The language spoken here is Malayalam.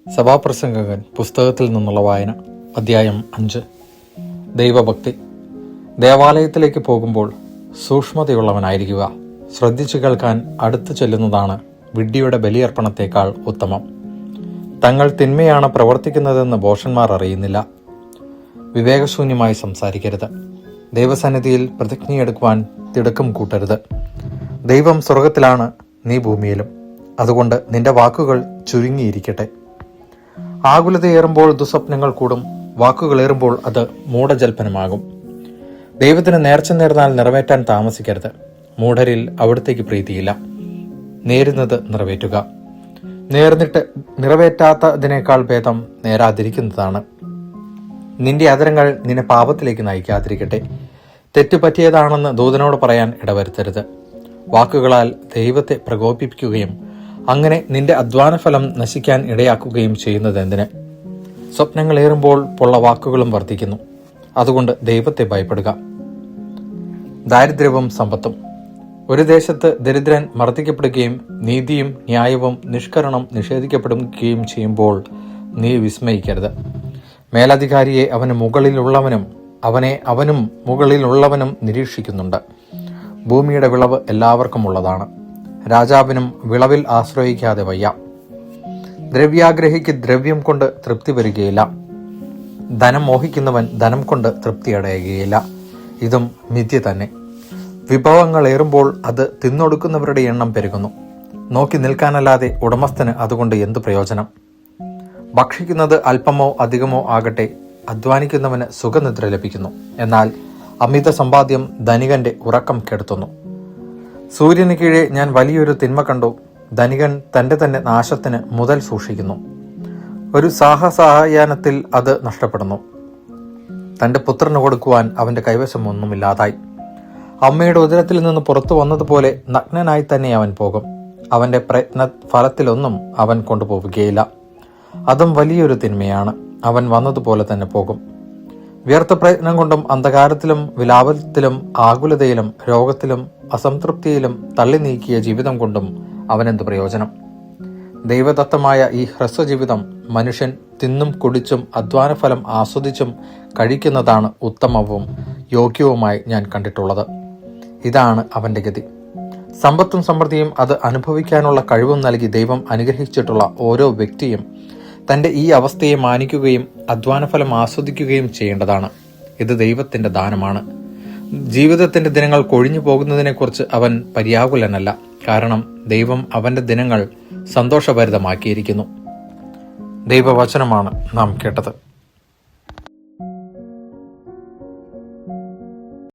സഭാപ്രസംഗകൻ പുസ്തകത്തിൽ നിന്നുള്ള വായന. അധ്യായം 5. ദൈവഭക്തി. ദേവാലയത്തിലേക്ക് പോകുമ്പോൾ സൂക്ഷ്മതയുള്ളവനായിരിക്കുക. ശ്രദ്ധിച്ചു കേൾക്കാൻ അടുത്തു ചെല്ലുന്നതാണ് വിഡ്ഢിയുടെ ബലിയർപ്പണത്തേക്കാൾ ഉത്തമം. തങ്ങൾ തിന്മയാണ് പ്രവർത്തിക്കുന്നതെന്ന് ഭോഷന്മാർ അറിയുന്നില്ല. വിവേകശൂന്യമായി സംസാരിക്കരുത്. ദൈവസന്നിധിയിൽ പ്രതിജ്ഞയെടുക്കുവാൻ തിടുക്കം കൂട്ടരുത്. ദൈവം സ്വർഗത്തിലാണ്, നീ ഭൂമിയിലും. അതുകൊണ്ട് നിന്റെ വാക്കുകൾ ചുരുങ്ങിയിരിക്കട്ടെ. ആകുലതയേറുമ്പോൾ ദുസ്വപ്നങ്ങൾ കൂടും. വാക്കുകളേറുമ്പോൾ അത് മൂഢജൽപ്പനമാകും. ദൈവത്തിന് നേർച്ച നേർന്നാൽ നിറവേറ്റാൻ താമസിക്കരുത്. മൂഢരിൽ അവിടത്തേക്ക് പ്രീതിയില്ല. നേരുന്നത് നിറവേറ്റുക. നേർന്നിട്ട് നിറവേറ്റാത്തതിനേക്കാൾ ഭേദം നേരാതിരിക്കുന്നതാണ്. നിന്റെ അധരങ്ങൾ നിന്നെ പാപത്തിലേക്ക് നയിക്കാതിരിക്കട്ടെ. തെറ്റുപറ്റിയതാണെന്ന് ദൂതനോട് പറയാൻ ഇടവരുത്തരുത്. വാക്കുകളാൽ ദൈവത്തെ പ്രകോപിപ്പിക്കുകയും അങ്ങനെ നിന്റെ അധ്വാനഫലം നശിക്കാൻ ഇടയാക്കുകയും ചെയ്യുന്നത് എന്തിന്? സ്വപ്നങ്ങളേറുമ്പോൾ പൊള്ള വാക്കുകളും വർദ്ധിക്കുന്നു. അതുകൊണ്ട് ദൈവത്തെ ഭയപ്പെടുക. ദാരിദ്ര്യവും സമ്പത്തും. ഒരു ദേശത്ത് ദരിദ്രൻ മർദ്ദിക്കപ്പെടുകയും നീതിയും ന്യായവും നിഷ്കരണം നിഷേധിക്കപ്പെടുകയും ചെയ്യുമ്പോൾ നീ വിസ്മയിക്കരുത്. മേലധികാരിയെ അവന് മുകളിലുള്ളവനും അവനെ അവനും മുകളിലുള്ളവനും നിരീക്ഷിക്കുന്നുണ്ട്. ഭൂമിയുടെ വിളവ് എല്ലാവർക്കും ഉള്ളതാണ്. രാജാവിനും വിളവിൽ ആശ്രയിക്കാതെ വയ്യ. ദ്രവ്യാഗ്രഹിക്ക് ദ്രവ്യം കൊണ്ട് തൃപ്തി വരികയില്ല. ധനം മോഹിക്കുന്നവൻ ധനം കൊണ്ട് തൃപ്തിയടയുകയില്ല. ഇതും മിഥ്യ തന്നെ. വിഭവങ്ങൾ ഏറുമ്പോൾ അത് തിന്നൊടുക്കുന്നവരുടെ എണ്ണം പെരുകുന്നു. നോക്കി നിൽക്കാനല്ലാതെ ഉടമസ്ഥന് അതുകൊണ്ട് എന്തു പ്രയോജനം? ഭക്ഷിക്കുന്നത് അല്പമോ അധികമോ ആകട്ടെ, അധ്വാനിക്കുന്നവന് സുഖനിദ്ര ലഭിക്കുന്നു. എന്നാൽ അമിത സമ്പാദ്യം ധനികന്റെ ഉറക്കം കെടുത്തുന്നു. സൂര്യന് കീഴെ ഞാൻ വലിയൊരു തിന്മ കണ്ടു. ധനികൻ തന്റെ തന്നെ നാശത്തിന് മുതൽ സൂക്ഷിക്കുന്നു. ഒരു സാഹസയാനത്തിൽ അത് നഷ്ടപ്പെടുന്നു. തന്റെ പുത്രന് കൊടുക്കുവാൻ അവന്റെ കൈവശം ഒന്നുമില്ലാതായി. അമ്മയുടെ ഉദരത്തിൽ നിന്ന് പുറത്തു വന്നതുപോലെ നഗ്നനായി തന്നെ അവൻ പോകും. അവന്റെ പ്രയത്ന ഫലത്തിലൊന്നും അവൻ കൊണ്ടുപോവുകയില്ല. അതും വലിയൊരു തിന്മയാണ്. അവൻ വന്നതുപോലെ തന്നെ പോകും. വ്യർത്ഥ പ്രയത്നം കൊണ്ടും അന്ധകാരത്തിലും വിലാപത്തിലും ആകുലതയിലും രോഗത്തിലും അസംതൃപ്തിയിലും തള്ളി നീക്കിയ ജീവിതം കൊണ്ടും അവനെന്ത് പ്രയോജനം? ദൈവദത്തമായ ഈ ഹ്രസ്വജീവിതം മനുഷ്യൻ തിന്നും കുടിച്ചും അധ്വാനഫലം ആസ്വദിച്ചും കഴിക്കുന്നതാണ് ഉത്തമവും യോഗ്യവുമായി ഞാൻ കണ്ടിട്ടുള്ളത്. ഇതാണ് അവന്റെ ഗതി. സമ്പത്തും സമൃദ്ധിയും അത് അനുഭവിക്കാനുള്ള കഴിവും നൽകി ദൈവം അനുഗ്രഹിച്ചിട്ടുള്ള ഓരോ വ്യക്തിയും തന്റെ ഈ അവസ്ഥയെ മാനിക്കുകയും അധ്വാനഫലം ആസ്വദിക്കുകയും ചെയ്യേണ്ടതാണ്. ഇത് ദൈവത്തിന്റെ ദാനമാണ്. ജീവിതത്തിന്റെ ദിനങ്ങൾ കൊഴിഞ്ഞു പോകുന്നതിനെക്കുറിച്ച് അവൻ പര്യാകുലനല്ല. കാരണം ദൈവം അവന്റെ ദിനങ്ങൾ സന്തോഷഭരിതമാക്കിയിരിക്കുന്നു. ദൈവവചനമാണ് നാം കേട്ടത്.